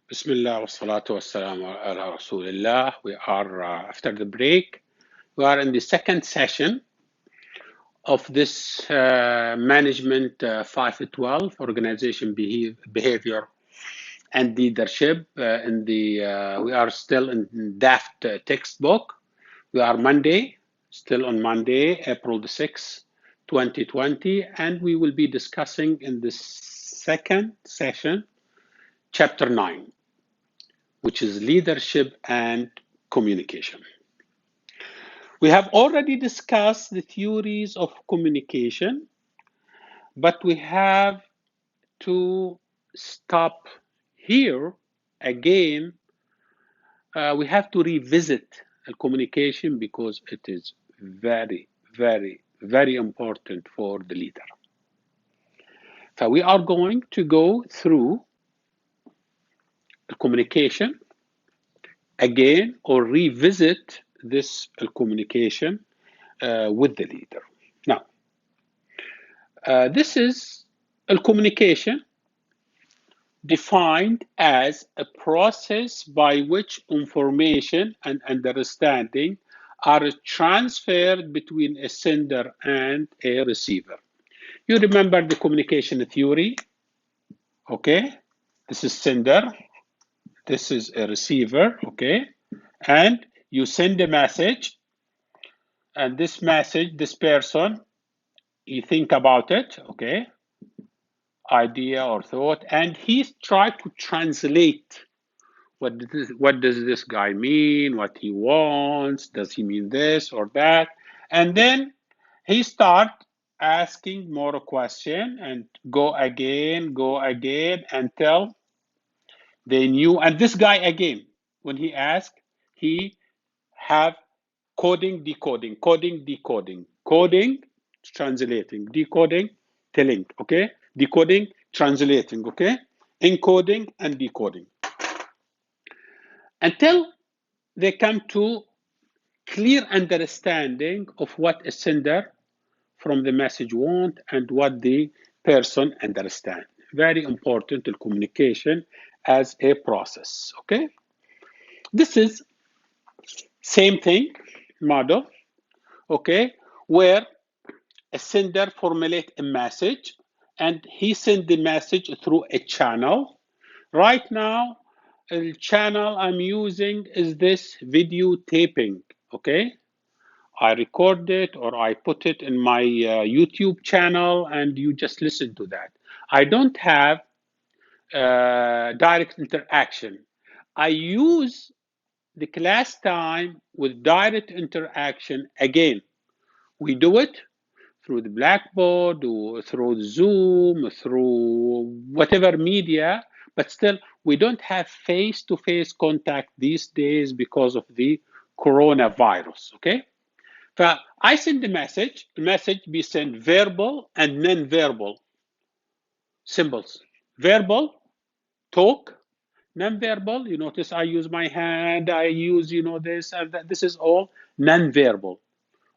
Bismillah wassalatu wassalamu ala Rasulillah. We are, after the break, we are in the second session of this management 512, organization behavior and leadership. We are still in Daft textbook. We are still on Monday, April the 6th, 2020, and we will be discussing in the second session, chapter 9. Which is leadership and communication. We have already discussed the theories of communication, but we have to stop here again. We have to revisit communication because it is very, very, very important for the leader. So we are going to go through communication again, or revisit this communication with the leader. Now, this is communication defined as a process by which information and understanding are transferred between a sender and a receiver. You remember the communication theory, okay? This is sender. This is a receiver, okay? And you send a message, and this message, this person, you think about it, okay? Idea or thought, and he's tried to translate what does this guy mean, what he wants, does he mean this or that? And then he start asking more question and go again until they knew. And this guy again, when he asked, he have coding, decoding, coding, decoding, coding, translating, decoding, telling, okay? Decoding, translating, okay? Encoding and decoding. Until they come to clear understanding of what a sender from the message want and what the person understand. Very important in communication as a process, okay? This is same thing, model, okay, where a sender formulate a message and he send the message through a channel. Right now, the channel I'm using is this video taping, okay? I record it or I put it in my YouTube channel and you just listen to that. I don't have direct interaction. I use the class time with direct interaction again. We do it through the Blackboard or through Zoom, through whatever media, but still we don't have face-to-face contact these days because of the coronavirus, okay? So I send the message be sent verbal and non-verbal symbols. Verbal, talk. Non-verbal, you notice I use my hand, I use, this and that. This is all non-verbal,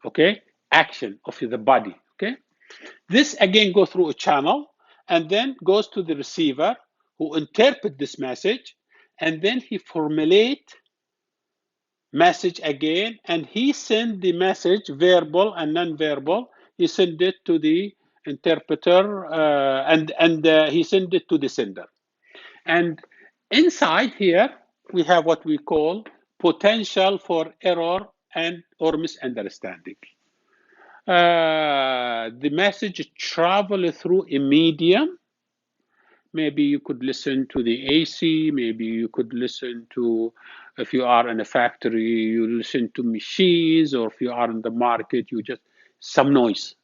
okay? Action of the body, okay? This again goes through a channel and then goes to the receiver who interpret this message, and then he formulate message again, and he send the message, verbal and non-verbal, he send it to the interpreter and he send it to the sender. And inside here, we have what we call potential for error and or misunderstanding. The message travel through a medium. Maybe you could listen to the AC, maybe you could listen to, if you are in a factory, you listen to machines, or if you are in the market, you just, some noise.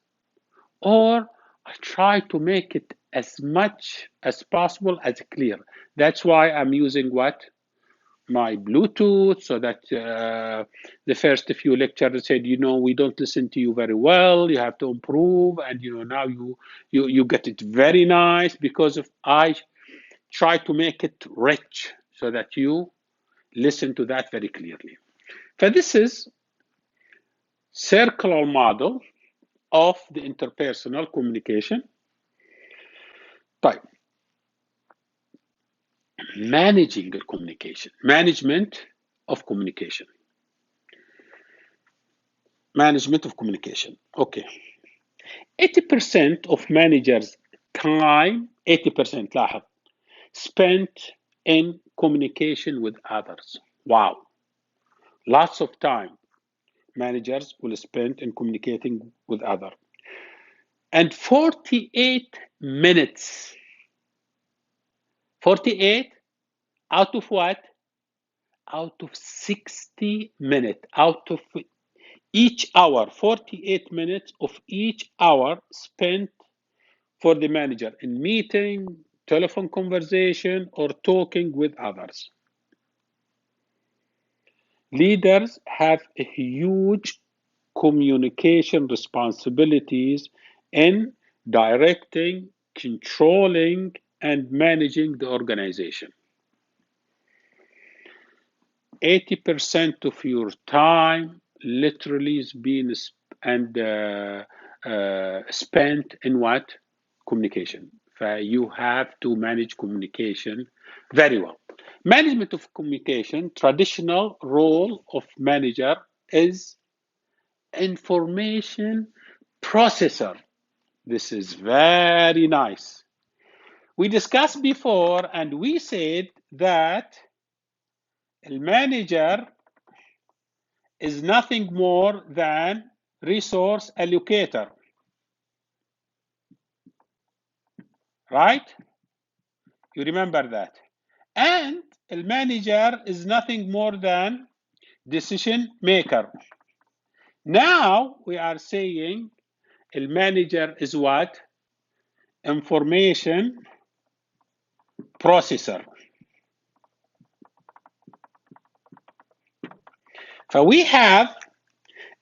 Or I try to make it as much as possible as clear. That's why I'm using what? My Bluetooth, so that the first few lectures said, we don't listen to you very well, you have to improve, and now you get it very nice because of I try to make it rich so that you listen to that very clearly. So this is circular model of the interpersonal communication. Right. managing the communication, management of communication. Management of communication. Okay. 80% of managers' time, 80% لاحظ, spent in communication with others. Wow. Lots of time managers will spend in communicating with others. And 48 minutes. 48 out of what? Out of 60 minutes. Out of each hour, 48 minutes of each hour spent for the manager in meeting, telephone conversation, or talking with others. Leaders have a huge communication responsibilities in directing, controlling, and managing the organization. 80% of your time literally is being spent in what? Communication. You have to manage communication very well. Management of communication, traditional role of manager is information processor. This is very nice. We discussed before and we said that the manager is nothing more than resource allocator, right? You remember that. And the manager is nothing more than decision maker. Now we are saying the manager is what? Information processor. So we have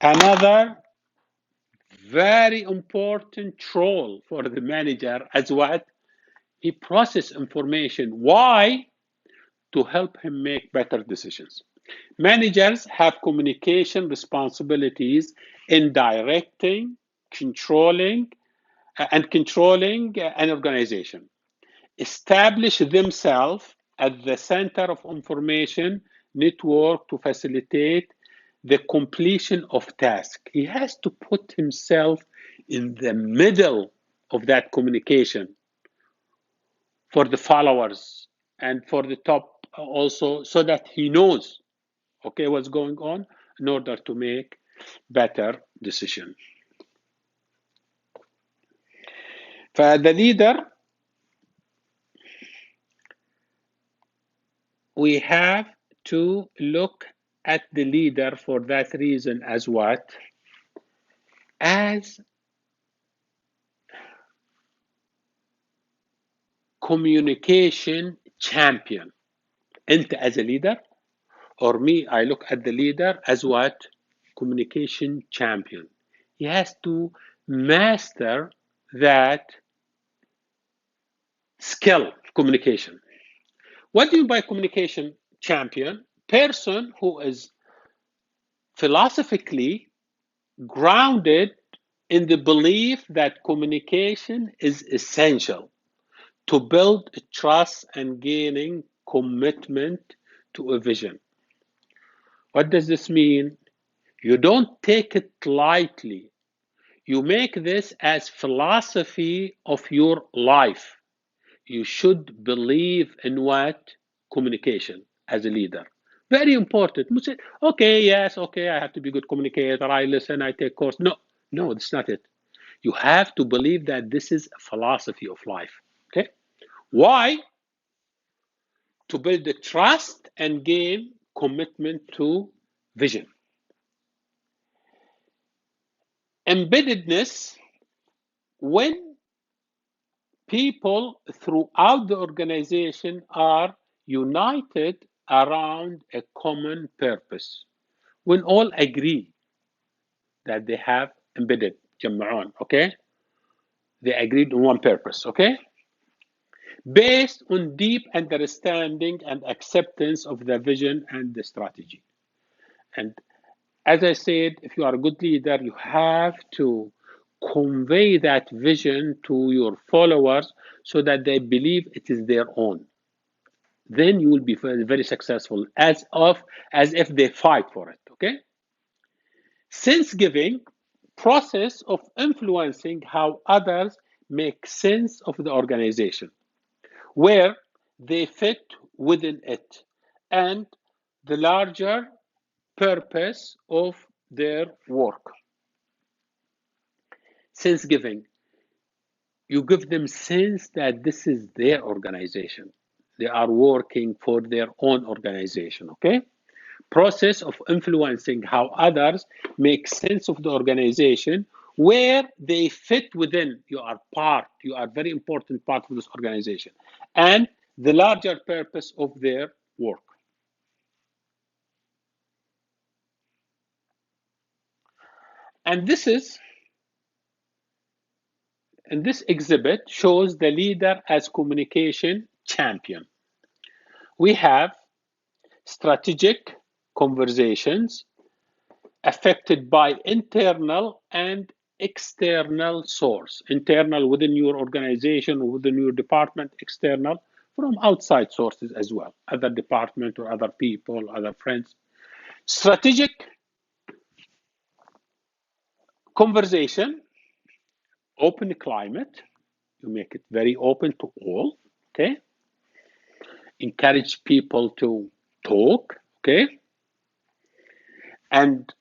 another very important role for the manager as what? He processes information. Why? To help him make better decisions. Managers have communication responsibilities in directing, controlling an organization. Establish themselves at the center of information network to facilitate the completion of tasks. He has to put himself in the middle of that communication for the followers and for the top also, so that he knows, okay, what's going on in order to make better decision. For the leader, we have to look at the leader for that reason as what? As communication champion. انت as a leader or me, I look at the leader as what? Communication champion. He has to master that skill, communication. What do you mean by communication champion? Person who is philosophically grounded in the belief that communication is essential to build trust and gaining commitment to a vision. What does this mean? You don't take it lightly. You make this as philosophy of your life. You should believe in what? Communication as a leader. Very important. You say, okay, yes, okay, I have to be a good communicator. I listen, I take course. No, that's not it. You have to believe that this is a philosophy of life. Okay? Why? To build the trust and gain commitment to vision. Embeddedness, when people throughout the organization are united around a common purpose, when all agree that they have embedded, جمعون, okay? They agreed on one purpose, okay? Based on deep understanding and acceptance of the vision and the strategy. And as I said, if you are a good leader, you have to convey that vision to your followers so that they believe it is their own. then you will be very successful, as if they fight for it. Okay. Sense giving, process of influencing how others make sense of the organization, where they fit within it, and the larger purpose of their work. Sense giving, you give them sense that this is their organization. They are working for their own organization, okay? Process of influencing how others make sense of the organization, where they fit within. You are very important part of this organization, and the larger purpose of their work. And this exhibit shows the leader as communication champion. We have strategic conversations affected by internal and external source. Internal within your organization, within your department, external from outside sources as well, other department or other people, other friends. Strategic conversation, open climate, you make it very open to all, okay? Encourage people to talk, okay? And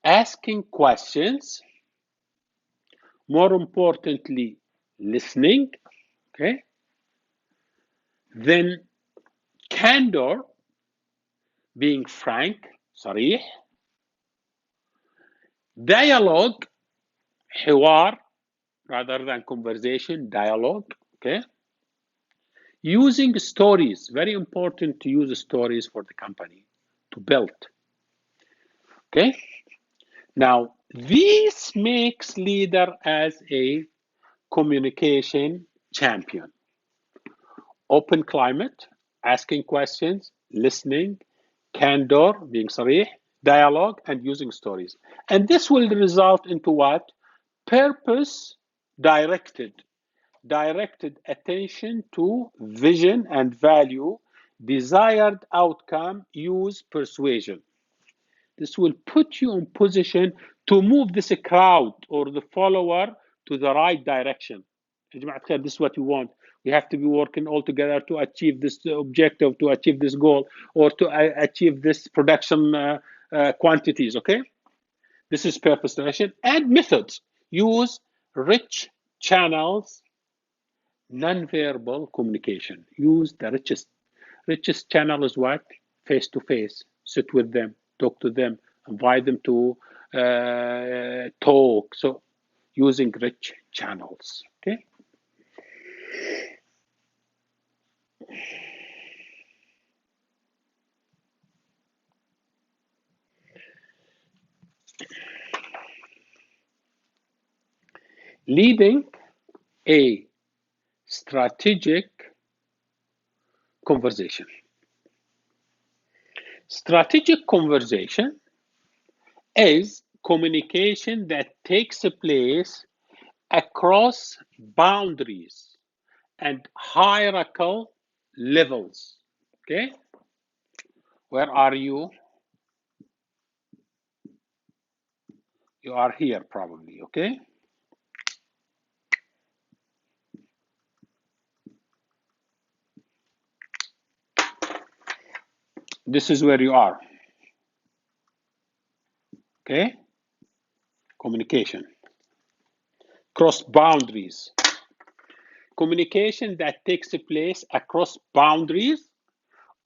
asking questions, more importantly, listening, okay? Then candor, being frank, صريح. Dialogue, حوار, rather than conversation, dialogue, okay? Using stories, very important to use stories for the company to build, okay? Now, this makes leader as a communication champion. Open climate, asking questions, listening, candor, being صريح, dialogue, and using stories. And this will result into what? Purpose directed attention to vision and value, desired outcome, use persuasion. This will put you in position to move this crowd or the follower to the right direction. This is what we want. We have to be working all together to achieve this objective, to achieve this goal, or to achieve this production quantities, okay? This is purpose direction. And methods. Use rich channels, non-verbal communication. Use the richest channel is what? Face to face. Sit with them, talk to them, invite them to talk. So using rich channels, okay? Leading a strategic conversation. Strategic conversation is communication that takes place across boundaries and hierarchical levels, okay? Where are you? You are here probably, okay? This is where you are, okay? Communication. Cross boundaries. Communication that takes place across boundaries.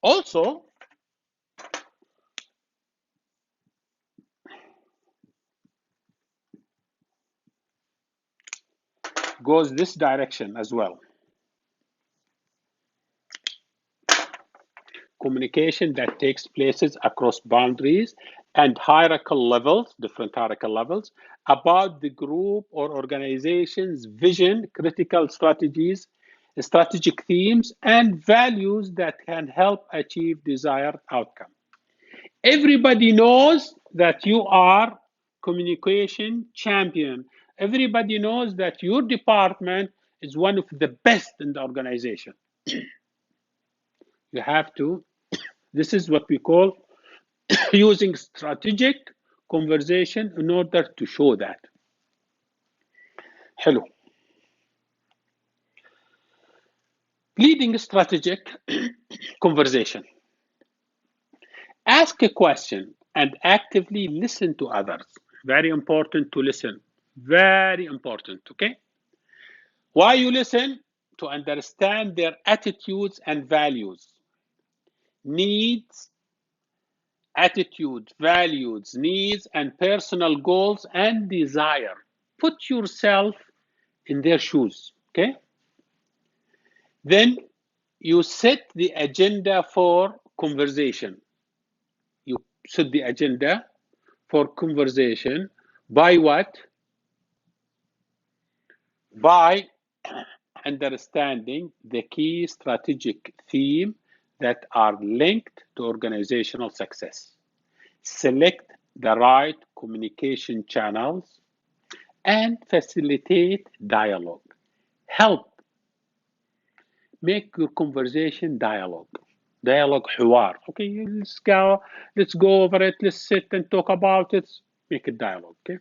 Also, goes this direction as well. Communication that takes places across boundaries and hierarchical levels, different hierarchical levels, about the group or organization's vision, critical strategies, strategic themes, and values that can help achieve desired outcome. Everybody knows that you are communication champion. Everybody knows that your department is one of the best in the organization. You have to, this is what we call using strategic conversation in order to show that. حلو. Leading strategic conversation. Ask a question and actively listen to others. Very important to listen. Very important, okay? Why you listen? To understand their attitudes and values. Needs, attitudes, values, needs, and personal goals and desire. Put yourself in their shoes, okay? Then you set the agenda for conversation. You set the agenda for conversation by what? By understanding the key strategic theme that are linked to organizational success. Select the right communication channels and facilitate dialogue. Help make your conversation dialogue. Dialogue حوار. Okay, let's go over it, let's sit and talk about it. Make it dialogue, okay?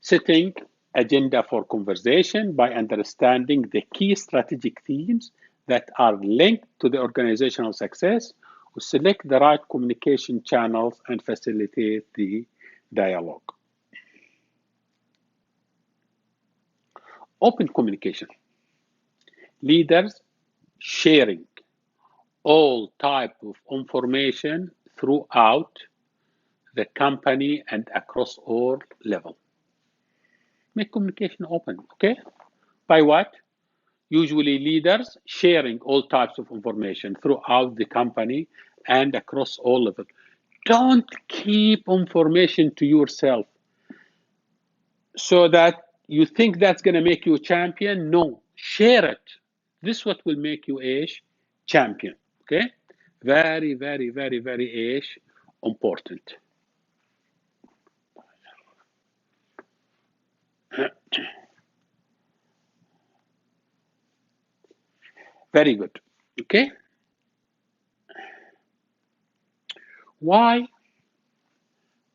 Setting agenda for conversation by understanding the key strategic themes that are linked to the organizational success. Select the right communication channels and facilitate the dialogue. Open communication. Leaders sharing all type of information throughout the company and across all levels. Make communication open, okay? By what? Usually leaders sharing all types of information throughout the company and across all levels. Don't keep information to yourself so that you think that's going to make you a champion. No, share it. This is what will make you a champion, okay? Very, very, very, very important. Very good, okay? Why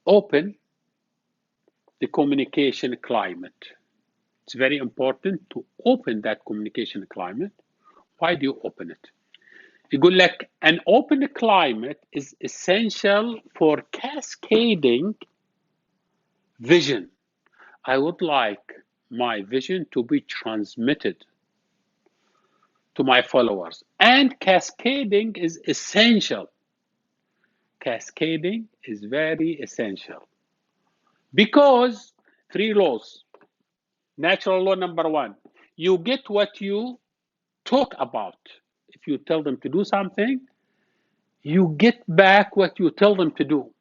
open the communication climate? It's very important to open that communication climate. Why do you open it? يقول لك an open climate is essential for cascading vision. I would like my vision to be transmitted to my followers, and cascading is essential. Cascading is very essential because 3 laws. Natural law number 1, you get what you talk about. If you tell them to do something, you get back what you tell them to do.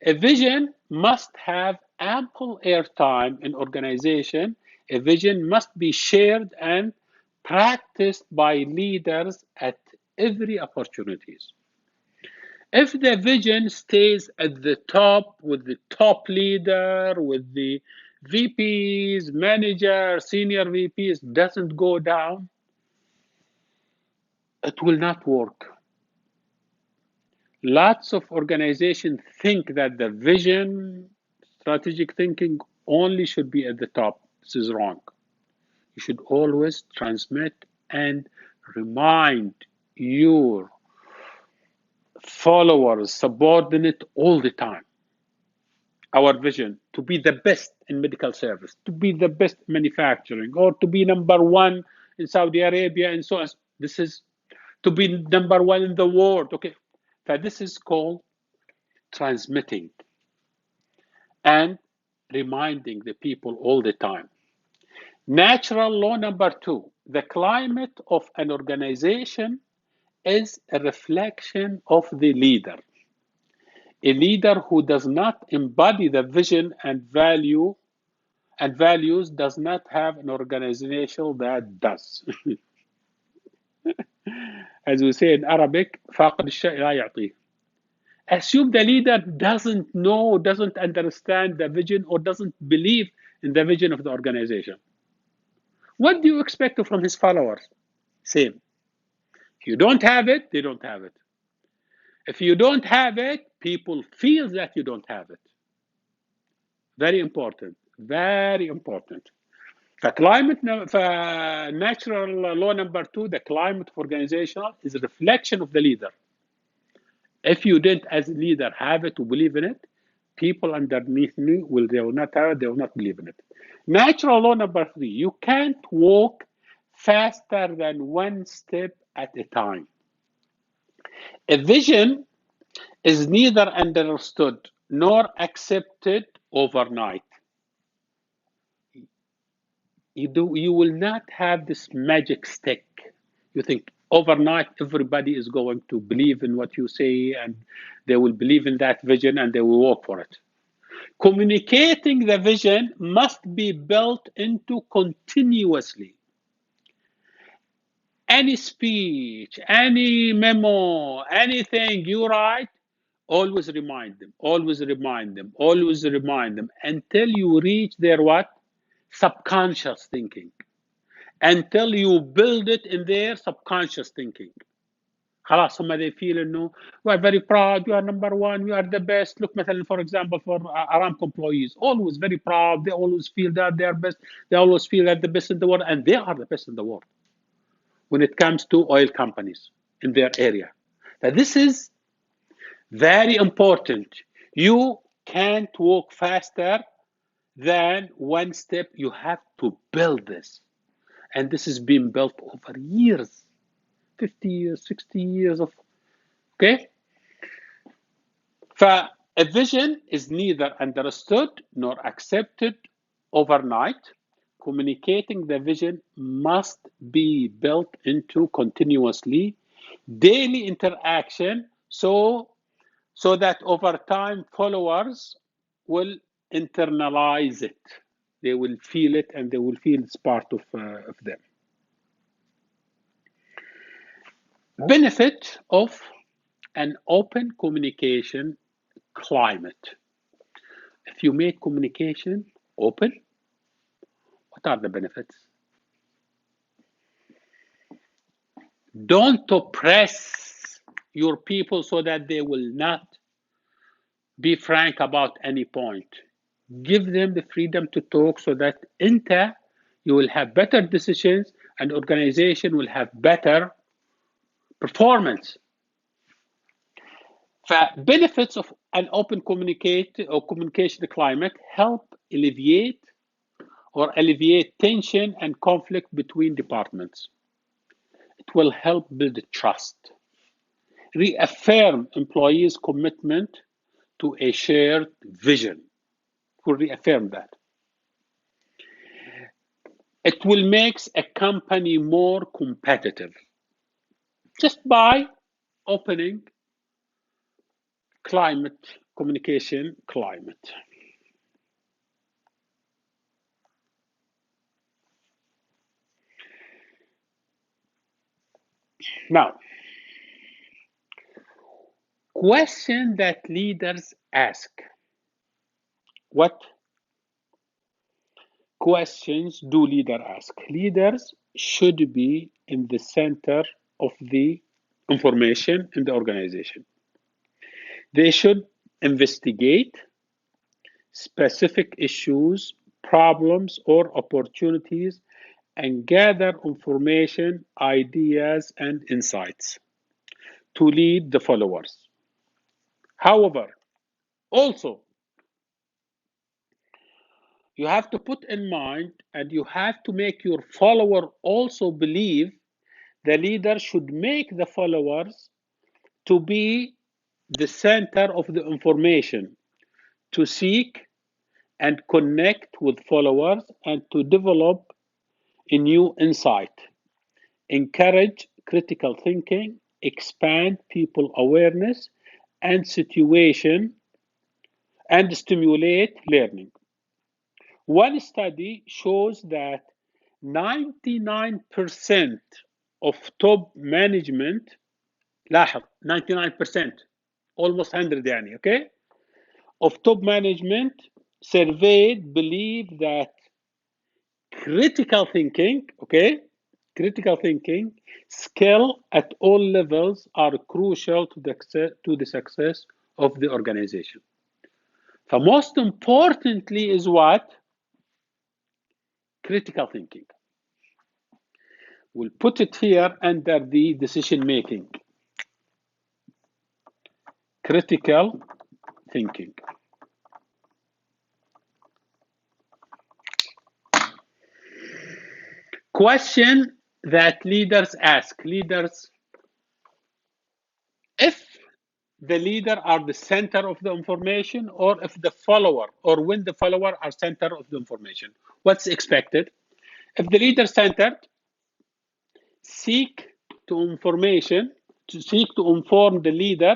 A vision must have ample airtime in organization. A vision must be shared and practiced by leaders at every opportunities. If the vision stays at the top with the top leader, with the VPs, managers, senior VPs, doesn't go down, it will not work. Lots of organizations think that the vision, strategic thinking only should be at the top. This is wrong. You should always transmit and remind your followers, subordinate all the time. Our vision to be the best in medical service, to be the best in manufacturing, or to be number 1 in Saudi Arabia and so on. This is to be number 1 in the world. Okay, so this is called transmitting and reminding the people all the time. Natural law number 2, the climate of an organization is a reflection of the leader. A leader who does not embody the vision and values does not have an organization that does. As we say in Arabic, فاقد الشيء لا يعطيه. Assume the leader doesn't know, doesn't understand the vision, or doesn't believe in the vision of the organization. What do you expect from his followers? Same. If you don't have it, they don't have it. If you don't have it, people feel that you don't have it. Very important. Very important. Natural law number 2, the climate of organizational is a reflection of the leader. If you didn't, as a leader, have it to believe in it, people underneath me they will not have it, they will not believe in it. Natural law number 3, you can't walk faster than one step at a time. A vision is neither understood nor accepted overnight. You will not have this magic stick. You think overnight everybody is going to believe in what you say and they will believe in that vision and they will work for it. Communicating the vision must be built into continuously. Any speech, any memo, anything you write, always remind them, always remind them, always remind them until you reach their what? Subconscious thinking. Until you build it in their subconscious thinking. خلاص هم they feel انه we are very proud, we are number one, we are the best. Look مثلا for example for Aramco employees, always very proud, they always feel that they are best, they always feel that the best in the world, and they are the best in the world when it comes to oil companies in their area. Now this is very important. You can't walk faster than one step. You have to build this. And this has been built over years, 50 years, 60 years of, okay? A vision is neither understood nor accepted overnight. Communicating the vision must be built into continuously daily interaction so that over time followers will internalize it. They will feel it and they will feel it's part of them. Benefit of an open communication climate. If you make communication open, what are the benefits? Don't oppress your people so that they will not be frank about any point. Give them the freedom to talk so that you will have better decisions and organization will have better performance. Benefits of an open communication climate help alleviate tension and conflict between departments. It will help build trust, reaffirm employees' commitment to a shared vision. It will reaffirm that. It will make a company more competitive just by opening communication climate. Now, question that leaders ask. What questions do leaders ask? Leaders should be in the center of the information in the organization. They should investigate specific issues, problems, or opportunities and gather information, ideas, and insights to lead the followers. However, also, you have to put in mind and you have to make your follower also believe the leader should make the followers to be the center of the information, to seek and connect with followers and to develop a new insight, encourage critical thinking, expand people awareness and situation, and stimulate learning. One study shows that 99% of top management, لاحظ 99%, almost 100 يعني, okay, of top management surveyed believe that critical thinking critical thinking, skill at all levels are crucial to the success of the organization. So most importantly is what? Critical thinking. We'll put it here under the decision making. Critical thinking. Question that leaders ask. Leaders, if the leader are the center of the information, or if the follower, or when the follower are center of the information, what's expected? If the leader centered, seek to inform the leader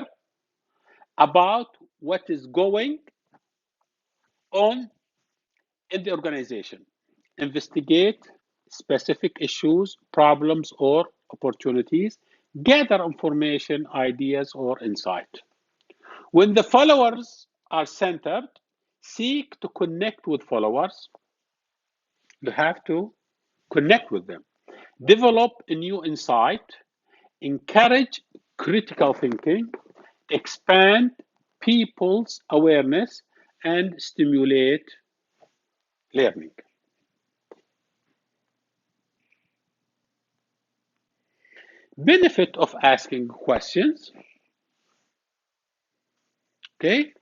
about what is going on in the organization. Investigate specific issues, problems, or opportunities. Gather information, ideas, or insight. When the followers are centered, seek to connect with followers. You have to connect with them. Develop a new insight. Encourage critical thinking. Expand people's awareness and stimulate learning. Benefit of asking questions. Okay.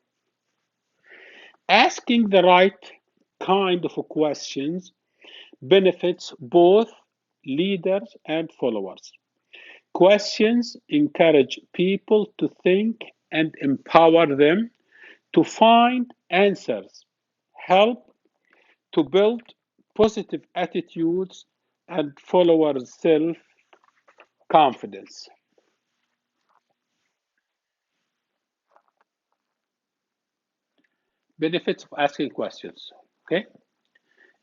Asking the right kind of questions benefits both leaders and followers. Questions encourage people to think and empower them to find answers, help to build positive attitudes and followers' self-confidence. Benefits of asking questions. Okay.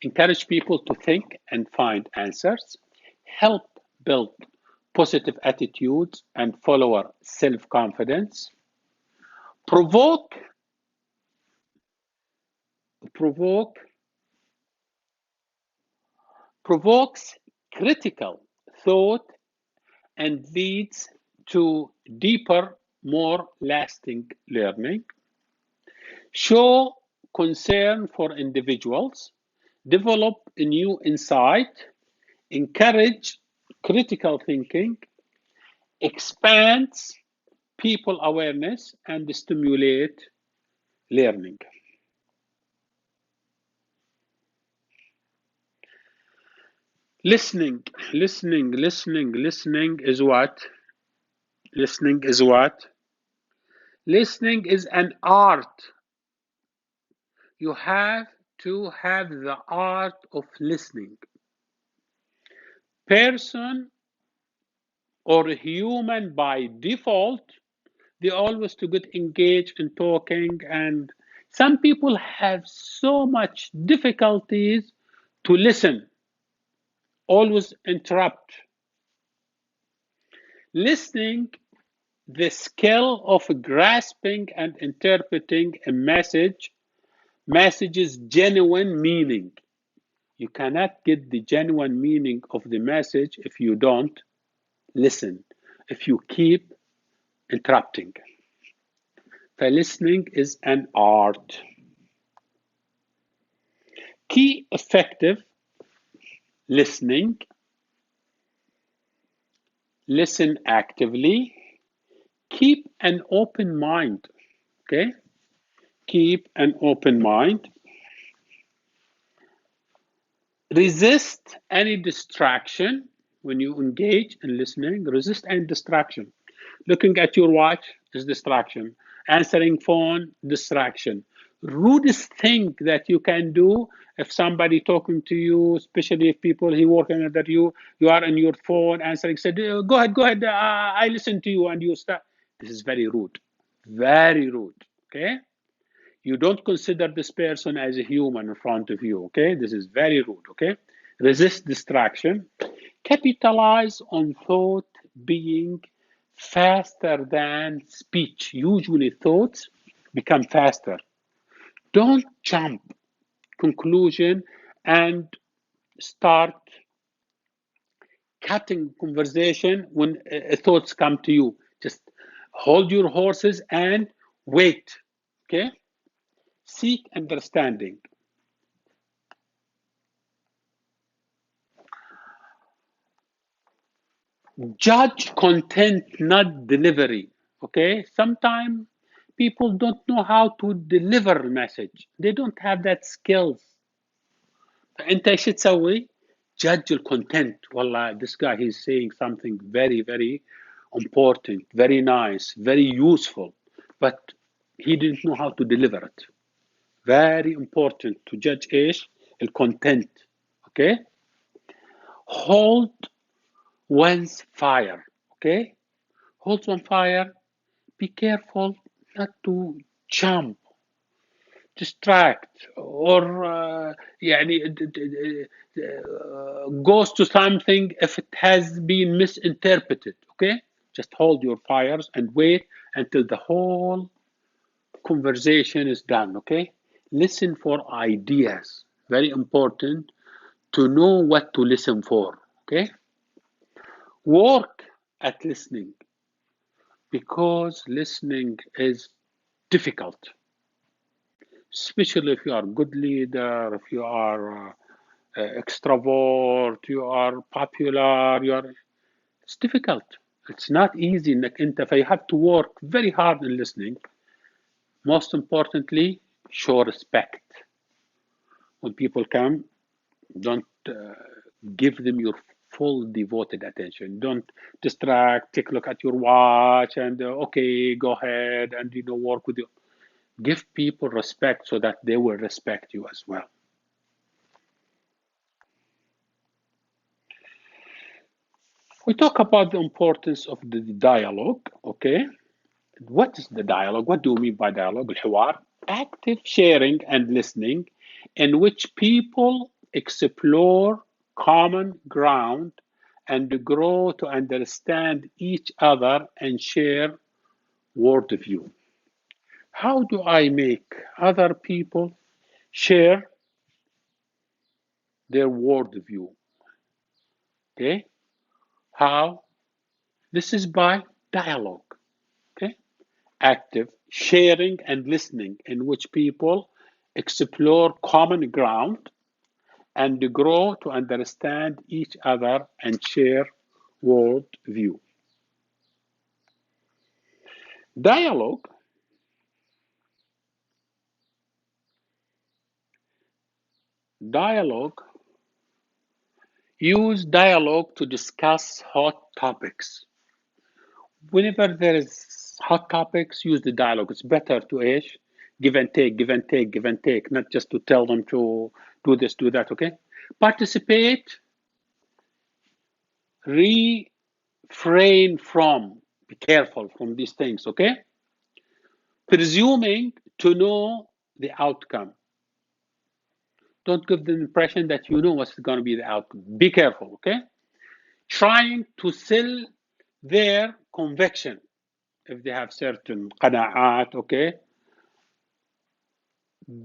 Encourage people to think and find answers, help build positive attitudes and follower self-confidence, provokes critical thought and leads to deeper, more lasting learning, show concern for individuals, develop a new insight, encourage critical thinking, expands people awareness, and stimulate learning. Listening is what? Listening is what? Listening is an art. You have to have the art of listening. Person or human by default, they always to get engaged in talking, and some people have so much difficulties to listen, always interrupt. Listening, the skill of grasping and interpreting a message's genuine meaning. You cannot get the genuine meaning of the message if you don't listen, if you keep interrupting. The listening is an art. Key effective listening. Listen actively. Keep an open mind. Okay? Keep an open mind. Resist any distraction when you engage in listening. Resist any distraction. Looking at your watch is distraction. Answering phone, distraction. Rudest thing that you can do if somebody talking to you, especially if people he working under you, you are on your phone answering, said, go ahead, I listen to you, and you start. This is very rude. Very rude. Okay? You don't consider this person as a human in front of you. Okay? This is very rude. Okay? Resist distraction. Capitalize on thought being faster than speech. Usually thoughts become faster. Don't jump conclusion and start cutting conversation when thoughts come to you. Just hold your horses and wait. Okay? Seek understanding. Judge content, not delivery. Okay? Sometimes people don't know how to deliver message. They don't have that skills. فانت ايش تسوي؟ judge the content. والله this guy he's saying something very very important, very nice, very useful, but he didn't know how to deliver it. Very important to judge ايش؟ الcontent. Okay? Hold one's fire. Okay? Hold one fire. Be careful not to jump, distract, or يعني goes to something if it has been misinterpreted. Okay? Just hold your fires and wait until the whole conversation is done. Okay? Listen for ideas. Very important to know what to listen for. Okay? Work at listening, because listening is difficult, especially if you are a good leader, if you are extrovert, you are popular, it's difficult. It's not easy انك انت you have to work very hard in listening. Most importantly, show respect. When people come, don't give them your full devoted attention. Don't distract, take a look at your watch and okay, go ahead and work with you. Give people respect so that they will respect you as well. We talk about the importance of the dialogue. Okay? What is the dialogue? What do we mean by dialogue? الحوار. Active sharing and listening in which people explore common ground and grow to understand each other and share worldview. How do I make other people share their worldview? Okay? How? This is by dialogue. Okay? Active sharing and listening in which people explore common ground and grow to understand each other and share worldview. Dialogue use dialogue to discuss hot topics. Whenever there is hot topics, use the dialogue. It's better to give and take, give and take, give and take, not just to tell them to do this, do that. Okay? Participate, refrain from, be careful from these things. Okay? Presuming to know the outcome. Don't give the impression that you know what's going to be the outcome. Be careful. Okay? Trying to sell their conviction if they have certain قناعات. Okay?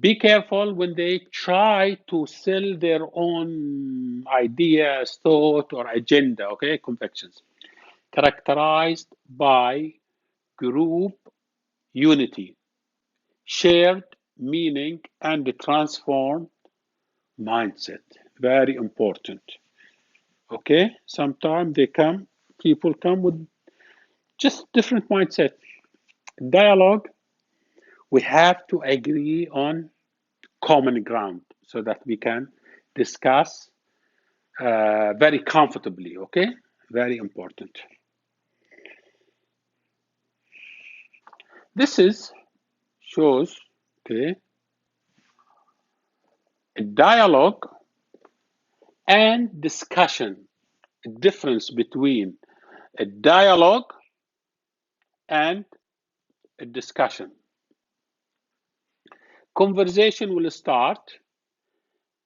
Be careful when they try to sell their own ideas, thought, or agenda. Okay? Convictions. Characterized by group unity, shared meaning, and transformed mindset. Very important. Okay? Sometimes people come with just different mindset. Dialogue, we have to agree on common ground so that we can discuss very comfortably. Okay? Very important. This shows, okay, a dialogue and discussion, a difference between a dialogue and a discussion. Conversation will start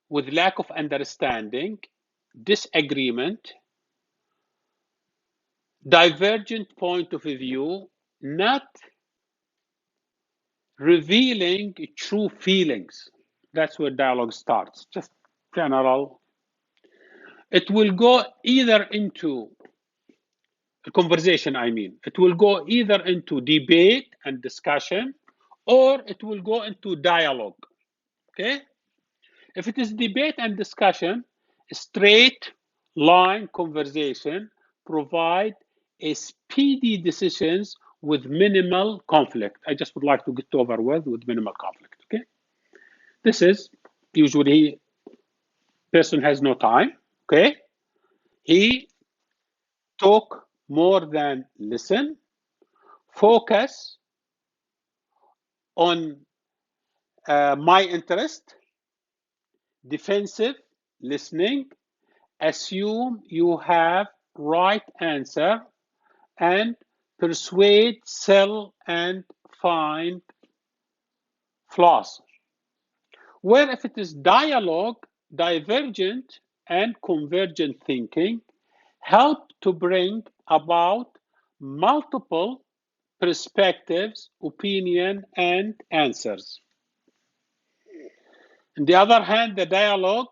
with lack of understanding, disagreement, divergent point of view, not revealing true feelings. That's where dialogue starts, just general it will go either into a conversation, it will go either into debate and discussion, or it will go into dialogue. Okay? If it is debate and discussion, straight line conversation provide a speedy decisions with minimal conflict. I just would like to get over with minimal conflict. Okay? This is usually person has no time. Okay? He talk more than listen, focus on my interest, defensive listening, assume you have right answer, and persuade, sell, and find flaws. Where if it is dialogue, divergent and convergent thinking help to bring about multiple perspectives, opinion, and answers. On the other hand, the dialogue,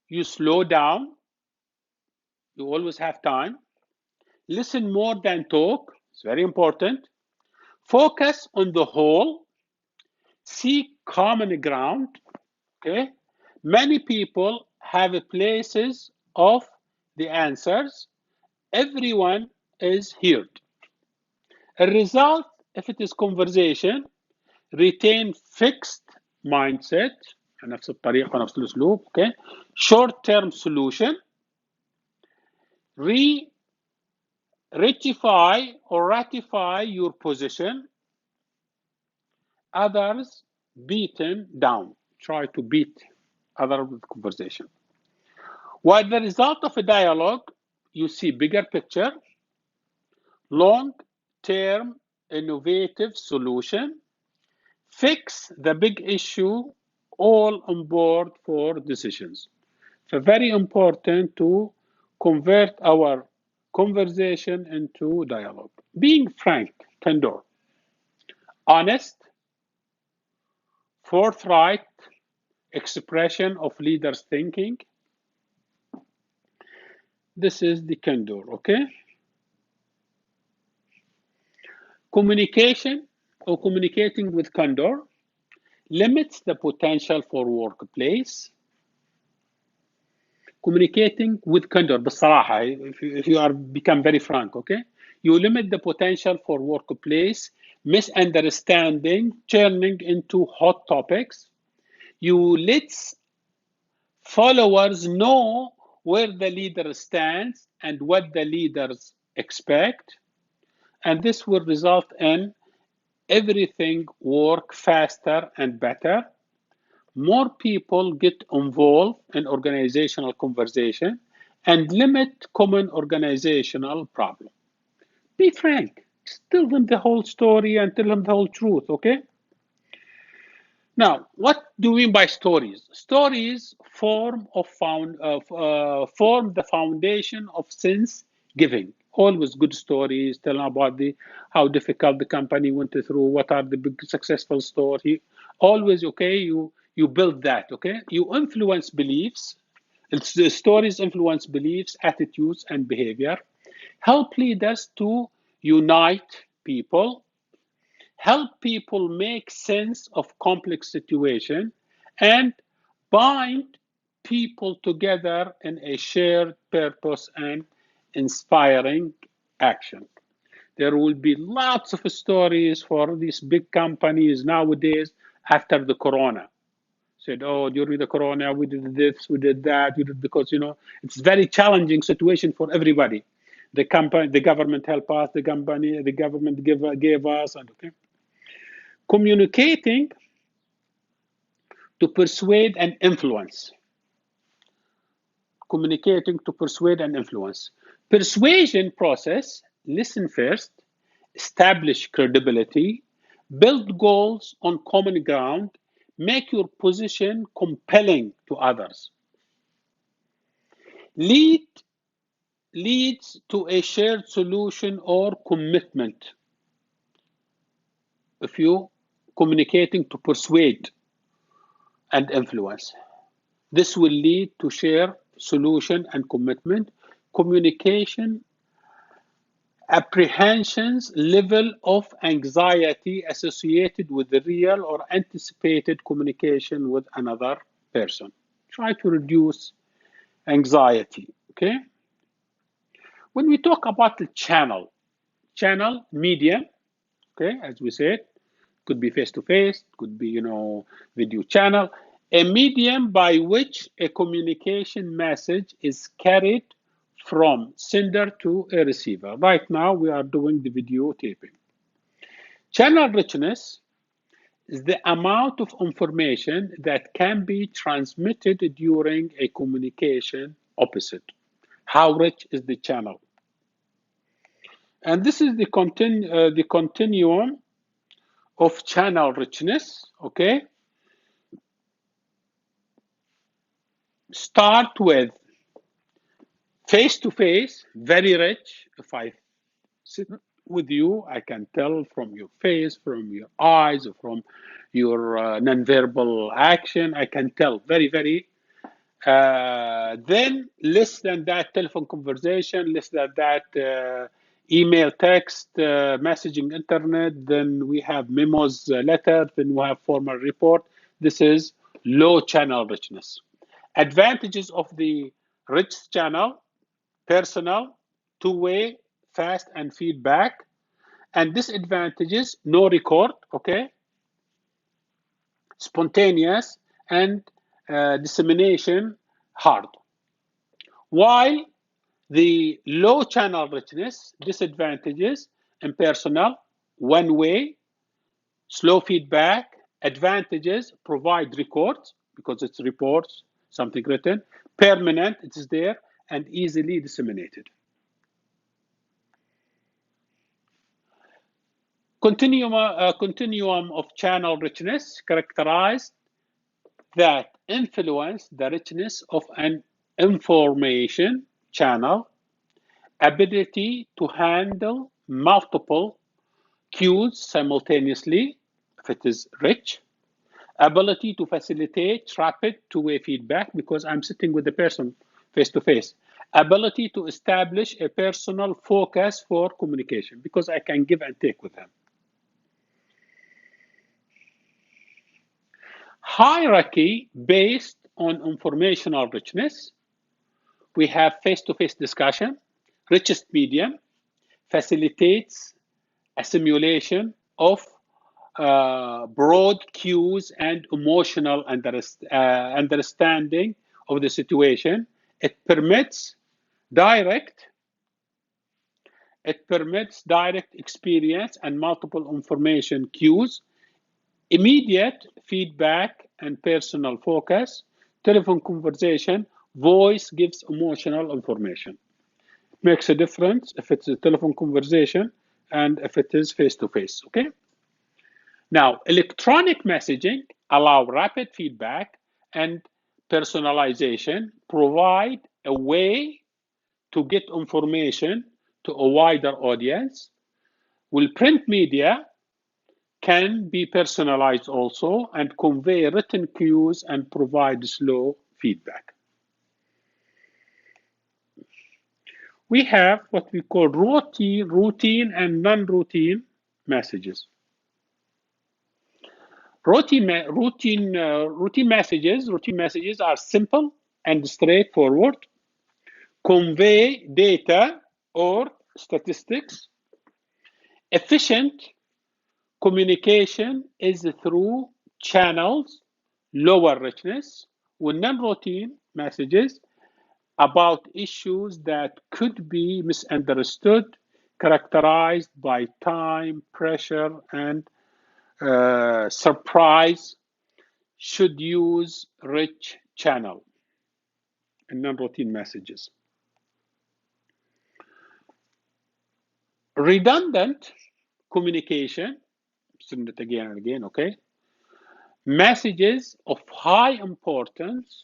you slow down, you always have time, listen more than talk, it's very important, focus on the whole, seek common ground. Okay, many people have places of the answers, everyone is heard. A result, if it is conversation, retain fixed mindset, نفس الطريقة نفس الأسلوب. Okay, short term solution, rectify or ratify your position, others beaten down, try to beat other with conversation. While the result of a dialogue, you see bigger picture, long-term innovative solution, fix the big issue, all on board for decisions. So very important to convert our conversation into dialogue. Being frank, candor, honest, forthright expression of leaders' thinking. This is the candor, okay? Communication or communicating with candor limits the potential for workplace. Communicating with candor, بالصراحة, if you are become very frank, okay? You limit the potential for workplace misunderstanding turning into hot topics. You let followers know where the leader stands and what the leaders expect. And this will result in everything work faster and better. More people get involved in organizational conversation and limit common organizational problem. Be frank. Just tell them the whole story and tell them the whole truth, okay? Now, what do we mean by stories? Stories form the foundation of sense giving. Always good stories, telling about how difficult the company went through, what are the big successful stories. Always, okay, you build that, okay? You influence beliefs. The stories influence beliefs, attitudes, and behavior. Help leaders to unite people, help people make sense of complex situation, and bind people together in a shared purpose and inspiring action. There will be lots of stories for these big companies nowadays after the corona. Said, oh, during the corona, we did this, we did that, we did, because, it's very challenging situation for everybody. The company, the government helped us, the government gave us, and okay. Communicating to persuade and influence. Communicating to persuade and influence. Persuasion process, listen first, establish credibility, build goals on common ground, make your position compelling to others. Leads to a shared solution or commitment. If you communicating to persuade and influence, this will lead to share solution and commitment, communication, apprehensions, level of anxiety associated with the real or anticipated communication with another person. Try to reduce anxiety, okay? When we talk about the channel, medium, okay, as we said, could be face-to-face, could be, video channel, a medium by which a communication message is carried from sender to a receiver. Right now, we are doing the video taping. Channel richness is the amount of information that can be transmitted during a communication opposite. How rich is the channel? And this is the continuum of channel richness, okay? Start with face-to-face, very rich. If I sit with you, I can tell from your face, from your eyes, from your nonverbal action, I can tell very, very. Then less than that telephone conversation, less than that email, text, messaging, internet, then we have memos, letters, then we have formal report. This is low channel richness. Advantages of the rich channel: personal, two-way, fast, and feedback. And disadvantages: no record, okay? Spontaneous, and dissemination hard. While the low channel richness, disadvantages: impersonal, one way, slow feedback. Advantages: provide records because it's reports, something written, permanent, it is there, and easily disseminated. Continuum of channel richness characterized that influence the richness of an information channel, ability to handle multiple cues simultaneously, if it is rich, ability to facilitate rapid two-way feedback because I'm sitting with the person face to face, ability to establish a personal focus for communication because I can give and take with them. Hierarchy based on informational richness. We have face-to-face discussion. Richest medium facilitates a simulation of broad cues and emotional understanding of the situation. It permits direct experience and multiple information cues, immediate feedback and personal focus. Telephone conversation, voice gives emotional information. Makes a difference if it's a telephone conversation and if it is face-to-face, okay? Now, electronic messaging allow rapid feedback and personalization, provide a way to get information to a wider audience. While print media can be personalized also and convey written cues and provide slow feedback. We have what we call routine and non-routine messages. Routine messages are simple and straightforward, convey data or statistics. Efficient communication is through channels, lower richness, with non-routine messages about issues that could be misunderstood, characterized by time, pressure, and surprise, should use rich channel and non-routine messages. Redundant communication, send it again and again, okay? Messages of high importance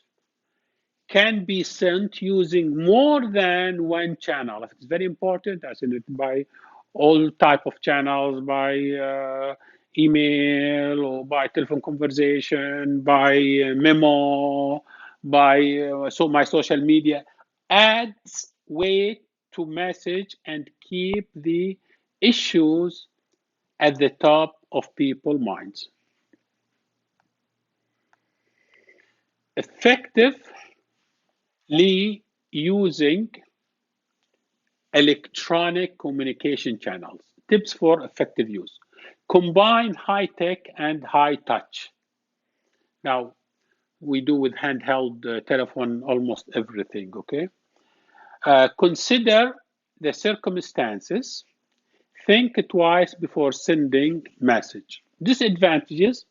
can be sent using more than one channel. If it's very important, I send it by all type of channels, by email or by telephone conversation, by memo, by so my social media adds weight to message and keep the issues at the top of people's minds. Effectively using electronic communication channels. Tips for effective use. Combine high tech and high touch. Now, we do with handheld telephone almost everything, okay? Consider the circumstances. Think twice before sending message. Disadvantages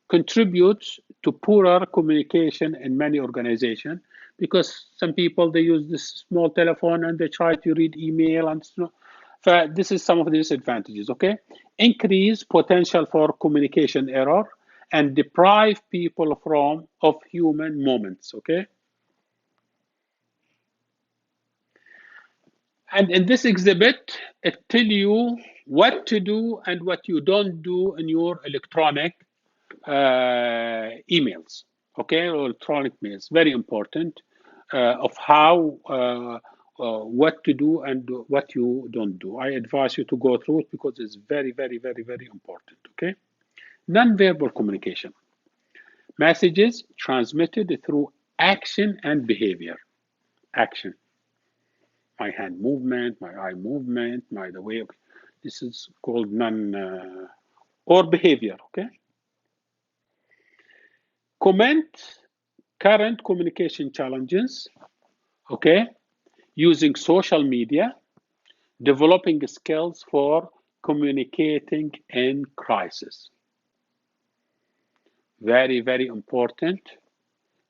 contributes to poorer communication in many organizations because some people they use this small telephone and they try to read email and so. This is some of the disadvantages. Okay, increase potential for communication error and deprive people from of human moments. Okay, and in this exhibit, it tell you what to do and what you don't do in your electronic emails, okay, or electronic mails. Very important of how, what to do and what you don't do. I advise you to go through it because it's very, very, very, very important, okay? Non-verbal communication. Messages transmitted through action and behavior. Action. My hand movement, my eye movement, the way. This is called or behavior, okay? Comment current communication challenges, okay? Using social media, developing skills for communicating in crisis. Very, very important,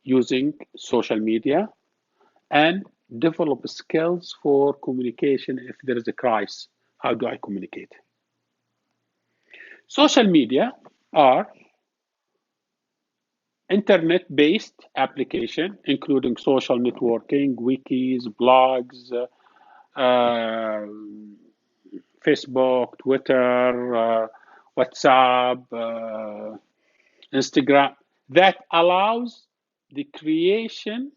using social media and develop skills for communication if there is a crisis. How do I communicate? Social media are internet-based application, including social networking, wikis, blogs, Facebook, Twitter, WhatsApp, Instagram, that allows the creation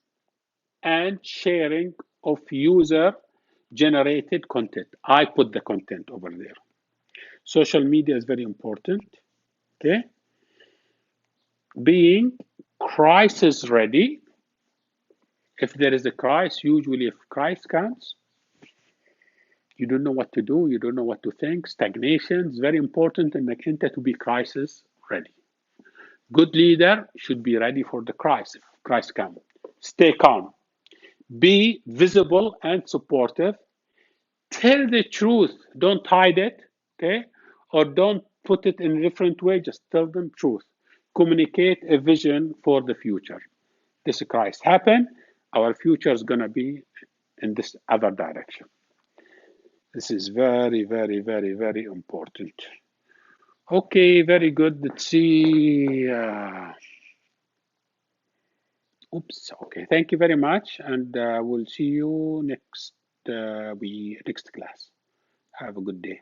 and sharing of user-generated content. I put the content over there. Social media is very important, okay? Being crisis ready. If there is a crisis, usually if crisis comes, you don't know what to do, you don't know what to think. Stagnation is very important in the Kinta to be crisis ready. Good leader should be ready for the crisis. Crisis comes. Stay calm. Be visible and supportive. Tell the truth. Don't hide it, okay? Or don't put it in a different way. Just tell them truth. Communicate a vision for the future. This crisis happen. Our future is gonna be in this other direction. This is very, very, very, very important. Okay, very good. Let's see. Oops. Okay. Thank you very much, and we'll see you next class. Have a good day.